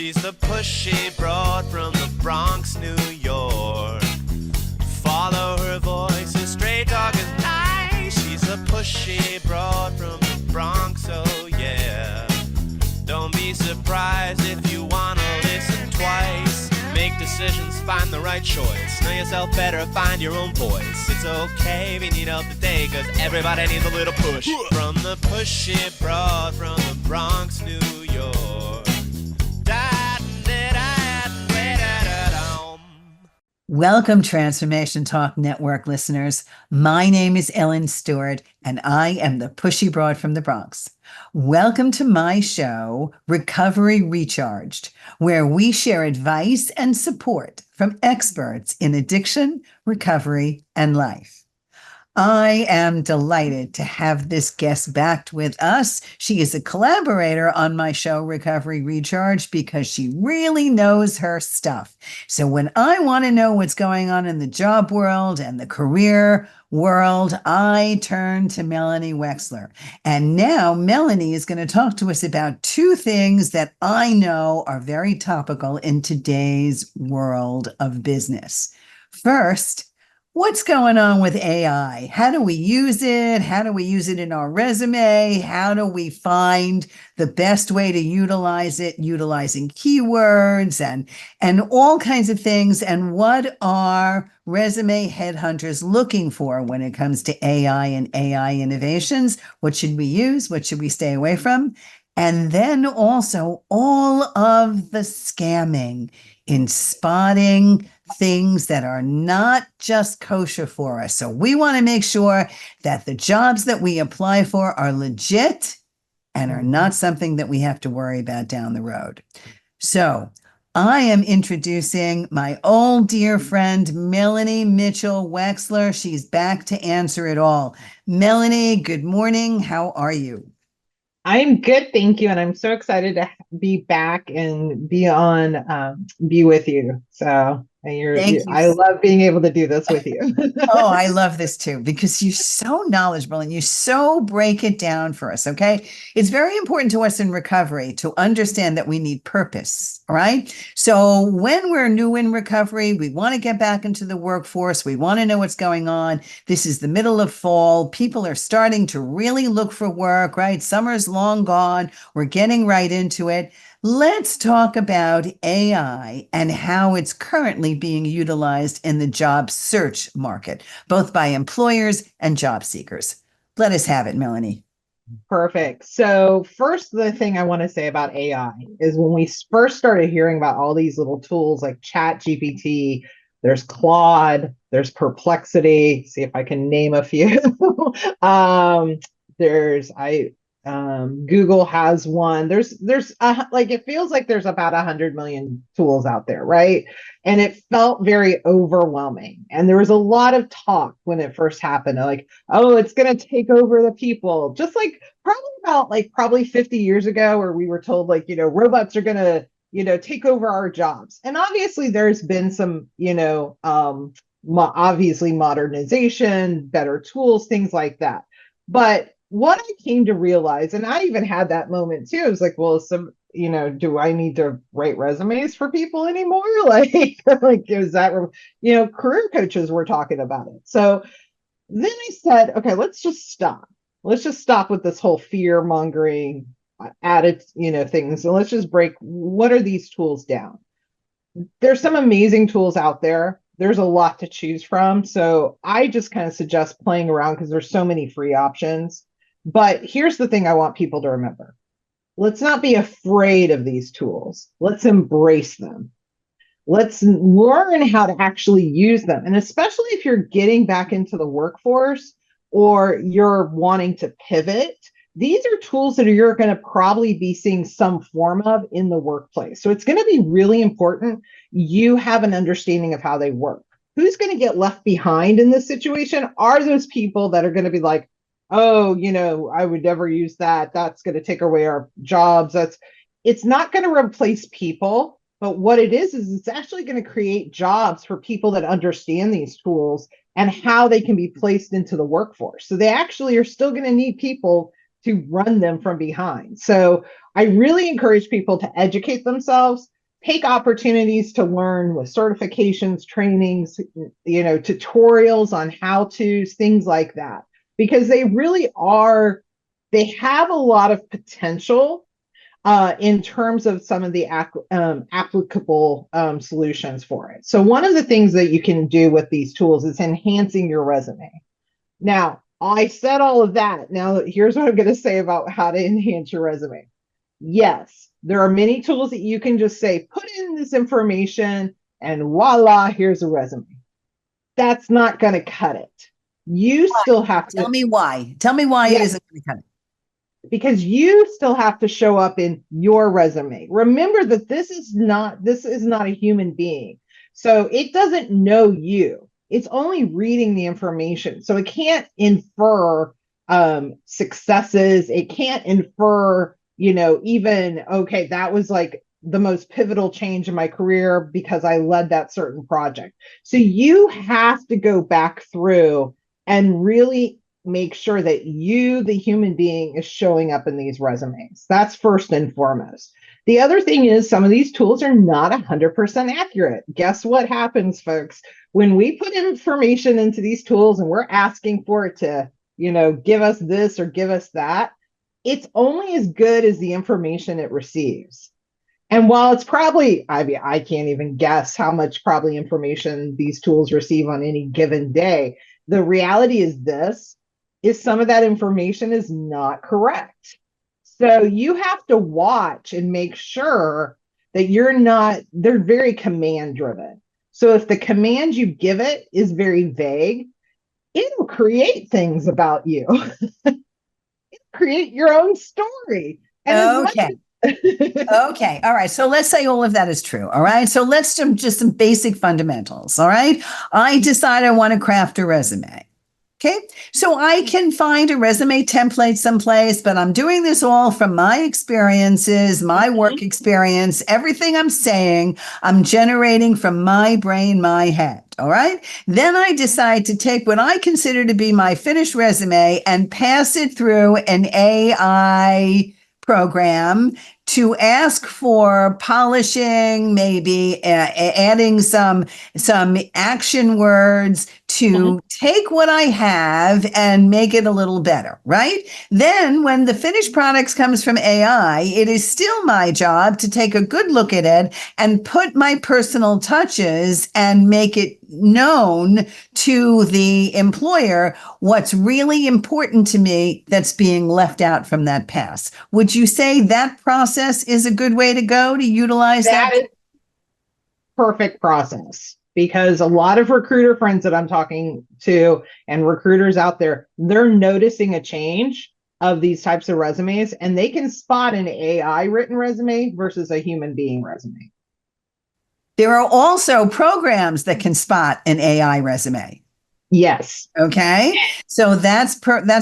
She's the pushy broad from the Bronx, New York. Follow her voice, a straight dog is nice. She's the pushy broad from the Bronx, oh yeah. Don't be surprised if you wanna listen twice. Make decisions, find the right choice. Know yourself better, find your own voice. It's okay if you need help today, cause everybody needs a little push. From the pushy broad from the Bronx, New York. Welcome, Transformation Talk Network listeners. My name is Ellen Stewart, and I am the pushy broad from the Bronx. Welcome to my show, Recovery Recharged, where we share advice and support from experts in addiction, recovery, and life. I am delighted to have this guest back with us. She is a collaborator on my show, Recovery Recharged, because she really knows her stuff. So when I want to know what's going on in the job world and the career world, I turn to Melanie Wexler. And now Melanie is going to talk to us about two things that I know are very topical in today's world of business. First, what's going on with AI? How do we use it? How do we use it in our resume? How do we find the best way to utilize it, utilizing keywords and all kinds of things? And what are resume headhunters looking for when it comes to AI and AI innovations? What should we use? What should we stay away from? And then also all of the scamming in spotting things that are not just kosher for us. So we want to make sure that the jobs that we apply for are legit and are not something that we have to worry about down the road. So I am introducing my old dear friend, Melanie Mitchell Wexler. She's back to answer it all. Melanie, good morning. How are you? I'm good, thank you, and I'm so excited to be back and be with you. So I love being able to do this with you. Oh, I love this too, because you're so knowledgeable and you so break it down for us, okay? It's very important to us in recovery to understand that we need purpose, all right? So when we're new in recovery, we want to get back into the workforce. We want to know what's going on. This is the middle of fall. People are starting to really look for work, right? Summer's long gone. We're getting right into it. Let's talk about AI and how it's currently being utilized in the job search market, both by employers and job seekers. Let us have it, Melanie. Perfect. So first, the thing I want to say about AI is when we first started hearing about all these little tools like Chat GPT, there's Claude, there's Perplexity. See if I can name a few. Google has one. There's it feels like there's about 100 million tools out there, right? And it felt very overwhelming. And there was a lot of talk when it first happened, like, oh, it's going to take over the people. Just like probably 50 years ago, where we were told robots are going to, take over our jobs. And obviously there's been some, obviously modernization, better tools, things like that. But what I came to realize, and I even had that moment too, I was like, well, do I need to write resumes for people anymore? Is that, career coaches were talking about it. So then I said, okay, let's just stop. Let's just stop with this whole fear mongering added, things. And let's just break, what are these tools down? There's some amazing tools out there. There's a lot to choose from. So I just kind of suggest playing around because there's so many free options. But here's the thing I want people to remember. Let's not be afraid of these tools. Let's embrace them. Let's learn how to actually use them. And especially if you're getting back into the workforce or you're wanting to pivot, these are tools that you're going to probably be seeing some form of in the workplace. So it's going to be really important you have an understanding of how they work. Who's going to get left behind in this situation are those people that are going to be like, oh, I would never use that. That's going to take away our jobs. It's not going to replace people, but what it is it's actually going to create jobs for people that understand these tools and how they can be placed into the workforce. So they actually are still going to need people to run them from behind. So I really encourage people to educate themselves, take opportunities to learn with certifications, trainings, tutorials on how to's, things like that, because they really are, they have a lot of potential in terms of some of the applicable solutions for it. So one of the things that you can do with these tools is enhancing your resume. Now, I said all of that. Now, here's what I'm going to say about how to enhance your resume. Yes, there are many tools that you can just say, put in this information and voila, here's a resume. That's not going to cut it. You still have to. Tell me why. Tell me why it isn't going to cut it. Because you still have to show up in your resume. Remember that this is not a human being. So it doesn't know you. It's only reading the information. So it can't infer successes. It can't infer, even, okay, that was like the most pivotal change in my career because I led that certain project. So you have to go back through and really make sure that you, the human being, is showing up in these resumes. That's first and foremost. The other thing is some of these tools are not 100% accurate. Guess what happens, folks? When we put information into these tools and we're asking for it to, give us this or give us that, it's only as good as the information it receives. And while it's probably, I can't even guess how much probably information these tools receive on any given day, the reality is some of that information is not correct. So you have to watch and make sure that they're very command driven. So if the command you give it is very vague, it'll create things about you. It'll create your own story. And okay. Okay. All right. So let's say all of that is true. All right. So let's do just some basic fundamentals. All right. I decide I want to craft a resume. Okay, so I can find a resume template someplace, but I'm doing this all from my experiences, my work experience, everything I'm saying, I'm generating from my brain, my head. All right. Then I decide to take what I consider to be my finished resume and pass it through an AI program to ask for polishing, maybe adding some action words to take what I have and make it a little better, right? Then when the finished product comes from AI, it is still my job to take a good look at it and put my personal touches and make it known to the employer what's really important to me that's being left out from that pass. Would you say that process is a good way to go to utilize that? That is perfect process, because a lot of recruiter friends that I'm talking to and recruiters out there, they're noticing a change of these types of resumes, and they can spot an AI written resume versus a human being resume. There are also programs that can spot an AI resume. Yes. Okay. So that's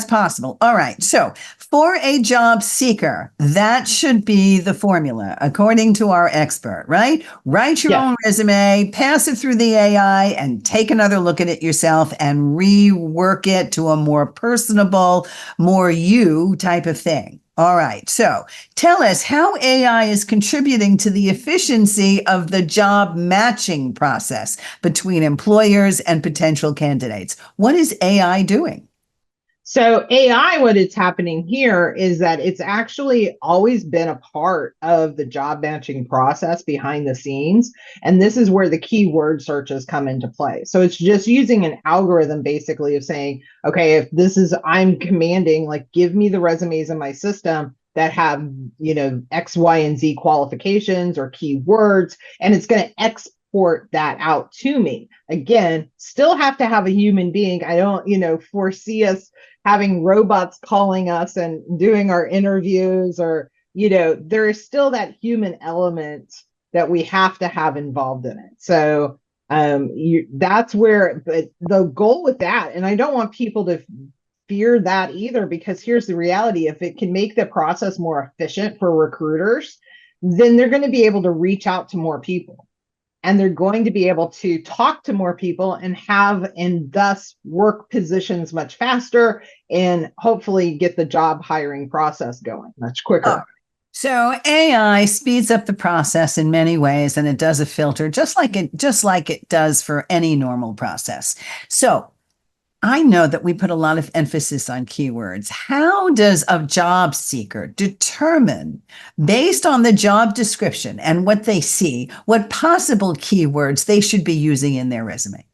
possible. All right. So for a job seeker, that should be the formula, according to our expert, right? Write your own resume, pass it through the AI, and take another look at it yourself and rework it to a more personable, more you type of thing. All right. So tell us how AI is contributing to the efficiency of the job matching process between employers and potential candidates. What is AI doing? So AI, what is happening here is that it's actually always been a part of the job matching process behind the scenes. And this is where the keyword searches come into play. So it's just using an algorithm basically of saying, okay, if this is, I'm commanding, like, give me the resumes in my system that have, X, Y, and Z qualifications or keywords, and it's going to export that out to me. Again, still have to have a human being. I don't, foresee us having robots calling us and doing our interviews, or, there is still that human element that we have to have involved in it. So that's where, but the goal with that, and I don't want people to fear that either, because here's the reality: if it can make the process more efficient for recruiters, then they're going to be able to reach out to more people, and they're going to be able to talk to more people and thus work positions much faster and hopefully get the job hiring process going much quicker. So AI speeds up the process in many ways, and it does a filter just like it does for any normal process. So I know that we put a lot of emphasis on keywords. How does a job seeker determine, based on the job description and what they see, what possible keywords they should be using in their resume?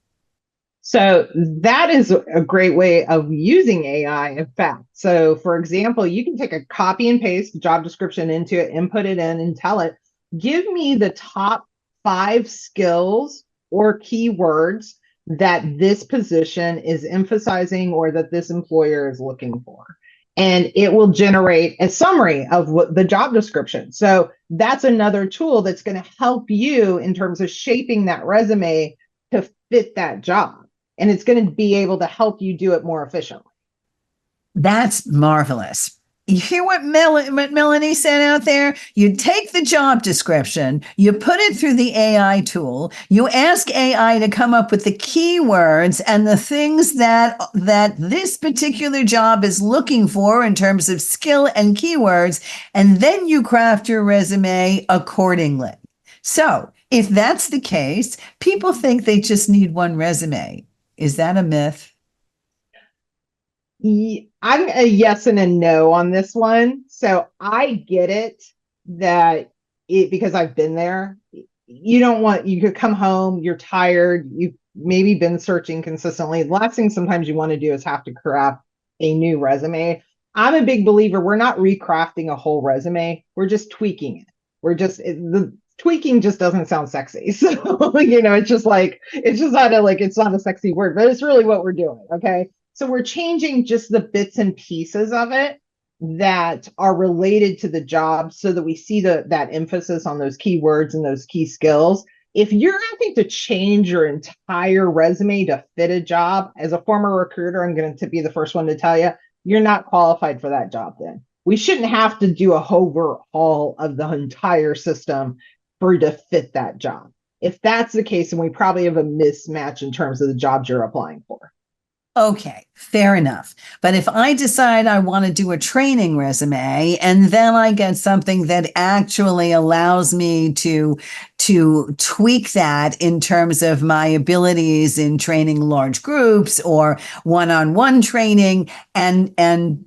So that is a great way of using AI, in fact. So for example, you can take a copy and paste job description into it, input it in and tell it, give me the top 5 skills or keywords that this position is emphasizing or that this employer is looking for. And it will generate a summary of what the job description. So that's another tool that's going to help you in terms of shaping that resume to fit that job. And it's going to be able to help you do it more efficiently. That's marvelous. You hear what Melanie said out there? You take the job description, you put it through the AI tool, you ask AI to come up with the keywords and the things that this particular job is looking for in terms of skill and keywords, and then you craft your resume accordingly. So, if that's the case, people think they just need one resume. Is that a myth? I'm a yes and a no on this one. So I get it because I've been there. You could come home, you're tired, you've maybe been searching consistently. The last thing sometimes you want to do is have to craft a new resume. I'm a big believer, we're not recrafting a whole resume, we're just tweaking it. The tweaking just doesn't sound sexy. So, it's not a sexy word, but it's really what we're doing. Okay. So we're changing just the bits and pieces of it that are related to the job so that we see that emphasis on those keywords and those key skills. If you're having to change your entire resume to fit a job, as a former recruiter, I'm going to be the first one to tell you, you're not qualified for that job then. We shouldn't have to do a overhaul of the entire system for you to fit that job. If that's the case, then we probably have a mismatch in terms of the jobs you're applying for. Okay, fair enough. But if I decide I want to do a training resume and then I get something that actually allows me to tweak that in terms of my abilities in training large groups or one-on-one training and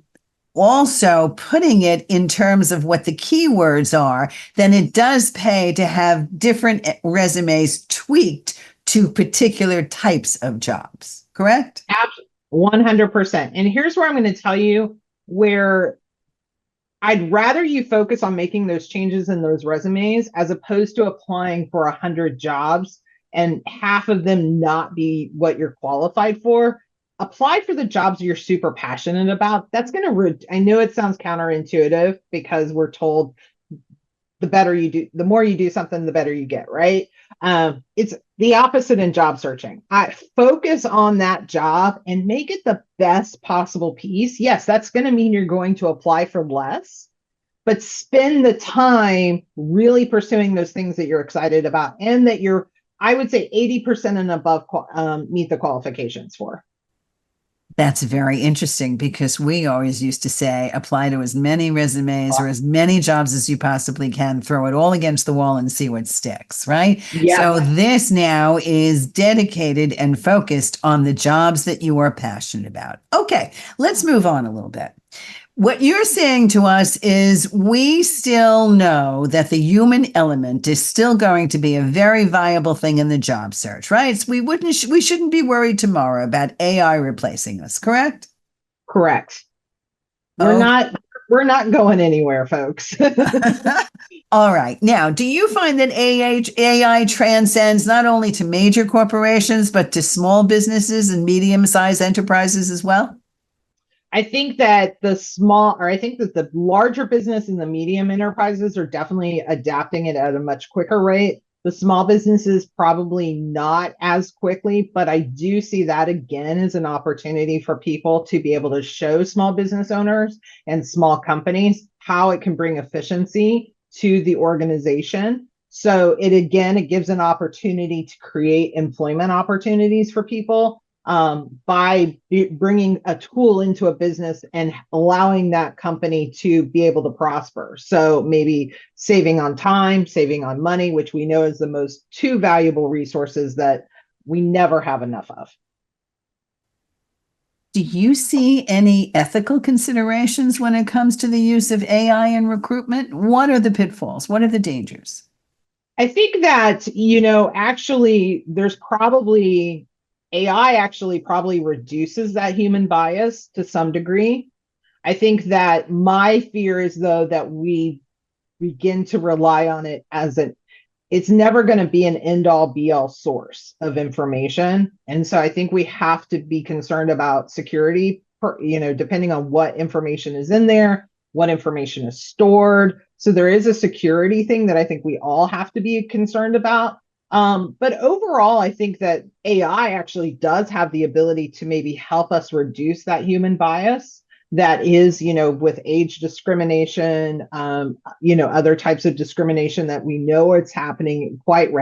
also putting it in terms of what the keywords are, then it does pay to have different resumes tweaked to particular types of jobs, correct? 100%. And here's where I'm going to tell you where I'd rather you focus on making those changes in those resumes as opposed to applying for 100 jobs and half of them not be what you're qualified for. Apply for the jobs you're super passionate about. That's going to, I know it sounds counterintuitive because we're told the more you do something, the better you get, right? It's the opposite in job searching. I focus on that job and make it the best possible piece. Yes, that's going to mean you're going to apply for less, but spend the time really pursuing those things that you're excited about and that I would say 80% and above meet the qualifications for. That's very interesting because we always used to say apply to as many resumes or as many jobs as you possibly can, throw it all against the wall and see what sticks, right? Yeah. So this now is dedicated and focused on the jobs that you are passionate about. Okay, let's move on a little bit. What you're saying to us is we still know that the human element is still going to be a very viable thing in the job search, right? So we shouldn't be worried tomorrow about AI replacing us, correct? Correct. We're not going anywhere, folks. All right. Now, do you find that AI transcends not only to major corporations, but to small businesses and medium-sized enterprises as well? I think that the larger business and the medium enterprises are definitely adapting it at a much quicker rate. The small businesses probably not as quickly, but I do see that again as an opportunity for people to be able to show small business owners and small companies how it can bring efficiency to the organization. So it gives an opportunity to create employment opportunities for people. by bringing a tool into a business and allowing that company to be able to prosper. So maybe saving on time, saving on money, which we know is the most two valuable resources that we never have enough of. Do you see any ethical considerations when it comes to the use of AI in recruitment? What are the pitfalls? What are the dangers? I think that, actually, there's probably AI actually probably reduces that human bias to some degree. I think that my fear is, though, that we begin to rely on it as it's never going to be an end all be all source of information. And so I think we have to be concerned about security, depending on what information is in there, what information is stored. So there is a security thing that I think we all have to be concerned about. But overall, I think that AI actually does have the ability to maybe help us reduce that human bias that is, with age discrimination, other types of discrimination that we know it's happening quite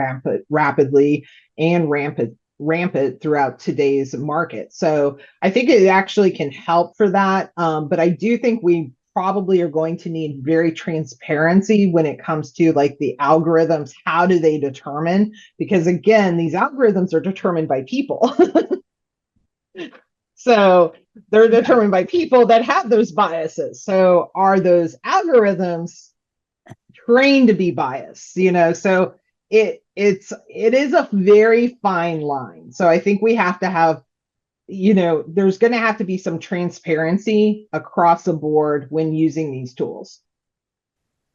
rapidly and rampant throughout today's market. So I think it actually can help for that. But I do think we probably are going to need very transparency when it comes to like the algorithms. How do they determine? Because again, these algorithms are determined by people. So they're determined by people that have those biases. So are those algorithms trained to be biased? So it is a very fine line. So I think we have to have, there's going to have to be some transparency across the board when using these tools.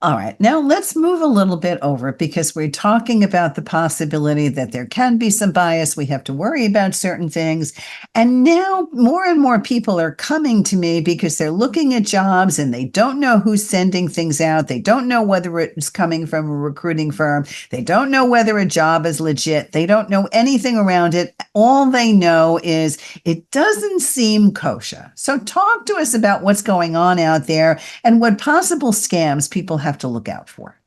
All right, now let's move a little bit over because we're talking about the possibility that there can be some bias. We have to worry about certain things. And now more and more people are coming to me because they're looking at jobs and they don't know who's sending things out. They don't know whether it's coming from a recruiting firm. They don't know whether a job is legit. They don't know anything around it. All they know is it doesn't seem kosher. So talk to us about what's going on out there and what possible scams people have to look out for.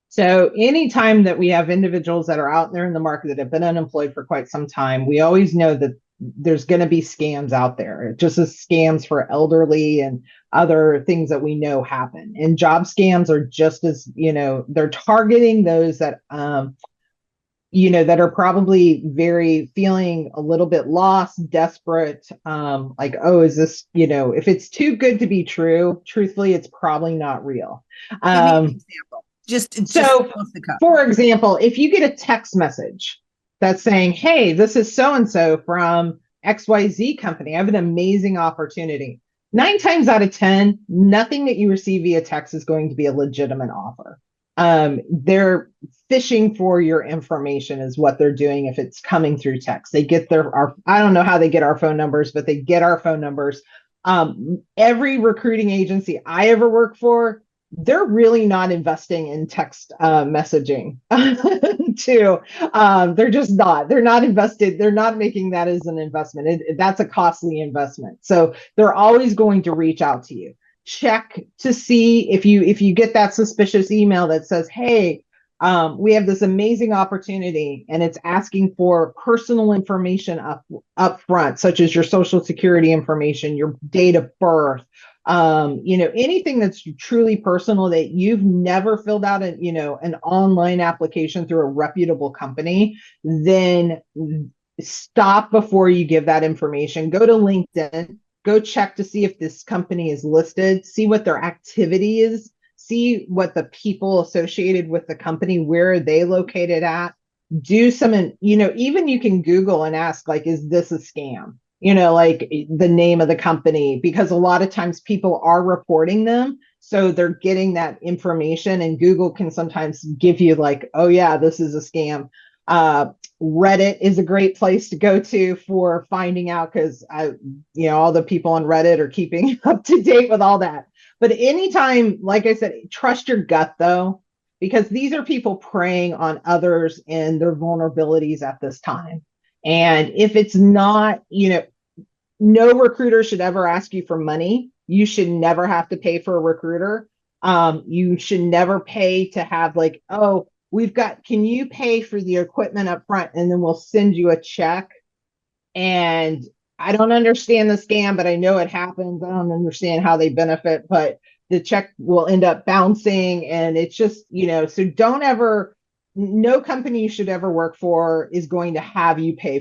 So anytime that we have individuals that are out there in the market that have been unemployed for quite some time, we always know that there's going to be scams out there, just as scams for elderly and other things that we know happen. And job scams are just as, they're targeting those that, that are probably feeling a little bit lost, desperate, like, oh, is this, if it's too good to be true, truthfully, it's probably not real. Give me an example. So, for example, if you get a text message that's saying, hey, this is so-and-so from XYZ company, I have an amazing opportunity. 9 times out of 10, nothing that you receive via text is going to be a legitimate offer. They're fishing for your information is what they're doing. If it's coming through text, they get I don't know how they get our phone numbers, but they get our phone numbers. Every recruiting agency I ever worked for, they're really not investing in text messaging too. They're just not. They're not invested. They're not making that as an investment. That's a costly investment. So they're always going to reach out to you. Check to see if you get that suspicious email that says, hey, we have this amazing opportunity and it's asking for personal information up front, such as your social security information, your date of birth, anything that's truly personal that you've never filled out an online application through a reputable company, then stop before you give that information. Go to LinkedIn, go check to see if this company is listed, see what their activity is, see what the people associated with the company, where are they located at, do some, even you can Google and ask, like, is this a scam? Like the name of the company, because a lot of times people are reporting them. So they're getting that information and Google can sometimes give you like, oh yeah, this is a scam. Reddit is a great place to go to for finding out because all the people on Reddit are keeping up to date with all that. But anytime, like I said, trust your gut though, because these are people preying on others and their vulnerabilities at this time. And if it's not, no recruiter should ever ask you for money. You should never have to pay for a recruiter. You should never pay to have like, oh, can you pay for the equipment up front and then we'll send you a check? and I don't understand the scam, but I know it happens. I don't understand how they benefit, but the check will end up bouncing. And it's just, so don't ever, no company you should ever work for is going to have you pay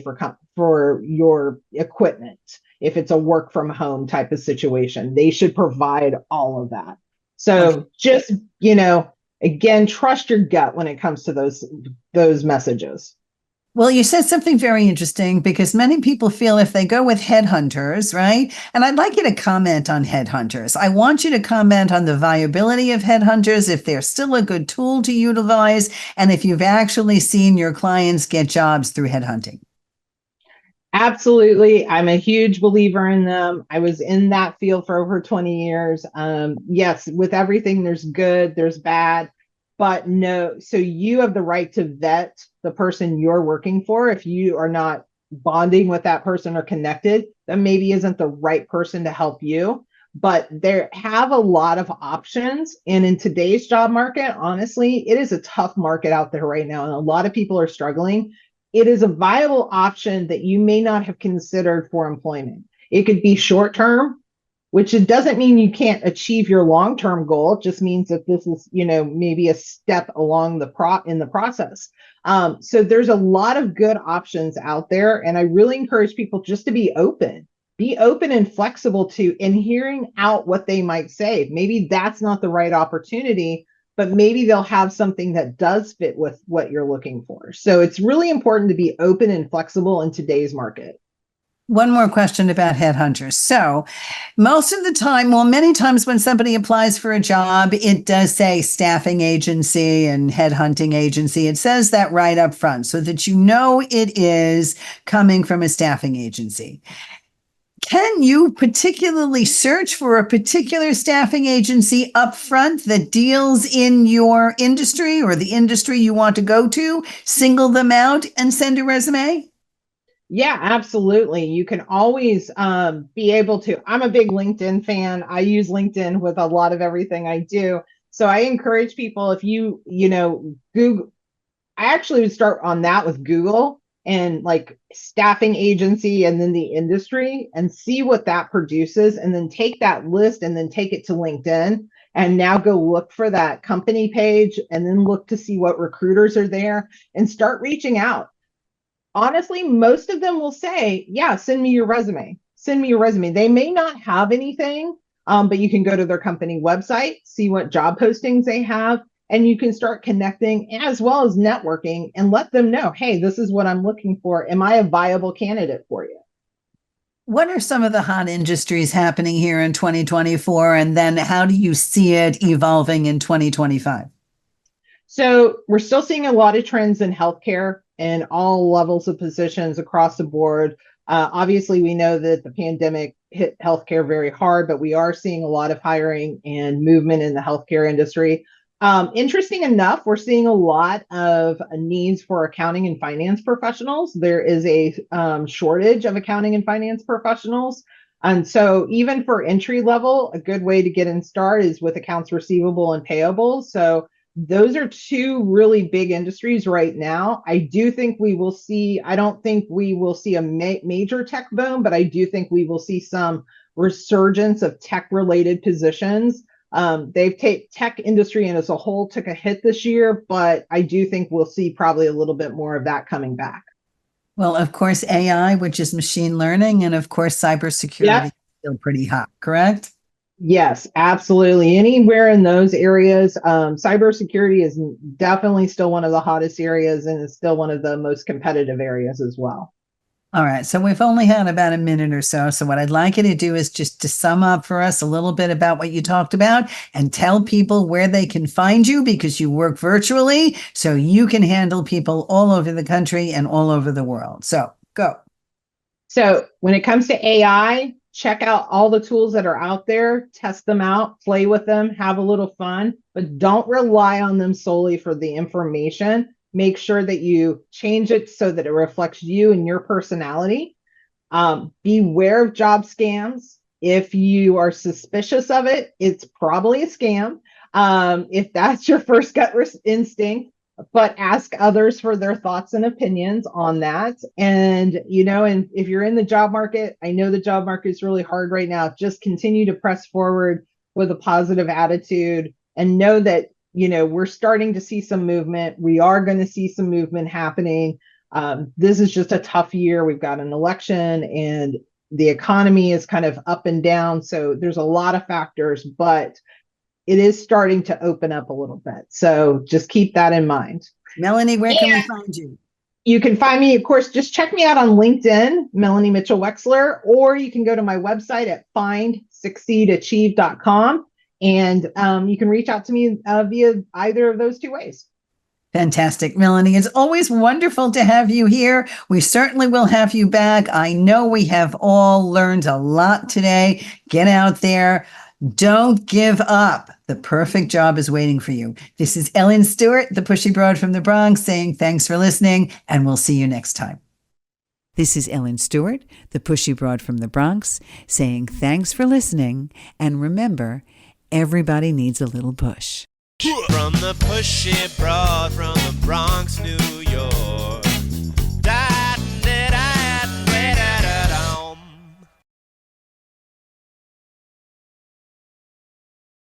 for your equipment. If it's a work from home type of situation, they should provide all of that. So just, again, trust your gut when it comes to those messages. Well, you said something very interesting because many people feel if they go with headhunters, right? And I'd like you to comment on headhunters. I want you to comment on the viability of headhunters, if they're still a good tool to utilize, and if you've actually seen your clients get jobs through headhunting. Absolutely. I'm a huge believer in them. I was in that field for over 20 years. Yes, with everything, there's good, there's bad, but no. So you have the right to vet the person you're working for. If you are not bonding with that person or connected, that maybe isn't the right person to help you. But there have a lot of options. And in today's job market, honestly, it is a tough market out there right now. And a lot of people are struggling. It is a viable option that you may not have considered for employment. It could be short term, which it doesn't mean you can't achieve your long-term goal. It just means that this is, maybe a step along in the process. So there's a lot of good options out there. And I really encourage people just to be open and flexible and hearing out what they might say. Maybe that's not the right opportunity, but maybe they'll have something that does fit with what you're looking for. So it's really important to be open and flexible in today's market. One more question about headhunters. So most of the time, well, many times when somebody applies for a job, it does say staffing agency and headhunting agency. It says that right up front so that you know it is coming from a staffing agency. Can you particularly search for a particular staffing agency up front that deals in your industry or the industry you want to go to, single them out and send a resume? Yeah, absolutely. You can always be able to. I'm a big LinkedIn fan. I use LinkedIn with a lot of everything I do. So I encourage people, if Google, I actually would start on that with Google and like staffing agency and then the industry and see what that produces. And then take that list and then take it to LinkedIn and now go look for that company page and then look to see what recruiters are there and start reaching out. Honestly, most of them will say, yeah, send me your resume. Send me your resume. They may not have anything, but you can go to their company website, see what job postings they have, and you can start connecting as well as networking and let them know, hey, this is what I'm looking for. Am I a viable candidate for you? What are some of the hot industries happening here in 2024? And then how do you see it evolving in 2025? So we're still seeing a lot of trends in healthcare and all levels of positions across the board. Obviously, we know that the pandemic hit healthcare very hard, but we are seeing a lot of hiring and movement in the healthcare industry. Interesting enough, we're seeing a lot of needs for accounting and finance professionals. There is a shortage of accounting and finance professionals. And so even for entry level, a good way to get in start is with accounts receivable and payable. So those are two really big industries right now. I don't think we will see a major tech boom, but I do think we will see some resurgence of tech related positions. Tech industry and as a whole took a hit this year, but I do think we'll see probably a little bit more of that coming back. Well, of course, AI, which is machine learning, and of course, cybersecurity Yeah. is still pretty hot, correct? Yes, absolutely. Anywhere in those areas, cybersecurity is definitely still one of the hottest areas and is still one of the most competitive areas as well. All right. So we've only had about a minute or so. So what I'd like you to do is just to sum up for us a little bit about what you talked about and tell people where they can find you because you work virtually. So you can handle people all over the country and all over the world. So go. So when it comes to AI, check out all the tools that are out there, test them out, play with them, have a little fun, but don't rely on them solely for the information. Make sure that you change it so that it reflects you and your personality. Beware of job scams. If you are suspicious of it, it's probably a scam. If that's your first gut instinct, but ask others for their thoughts and opinions on that. And, and if you're in the job market, I know the job market is really hard right now. Just continue to press forward with a positive attitude and know that, we're starting to see some movement. We are going to see some movement happening. This is just a tough year. We've got an election and the economy is kind of up and down. So there's a lot of factors, but it is starting to open up a little bit. So just keep that in mind. Melanie, where can we find you? You can find me, of course, just check me out on LinkedIn, Melanie Mitchell Wexler, or you can go to my website at findsucceedachieve.com. And you can reach out to me via either of those two ways. Fantastic, Melanie. It's always wonderful to have you here. We certainly will have you back. I know we have all learned a lot today. Get out there. Don't give up. The perfect job is waiting for you. This is Ellen Stewart, the Pushy Broad from the Bronx, saying thanks for listening, and we'll see you next time. This is Ellen Stewart, the Pushy Broad from the Bronx, saying thanks for listening, and remember, everybody needs a little push. From the Pushy Broad from the Bronx, New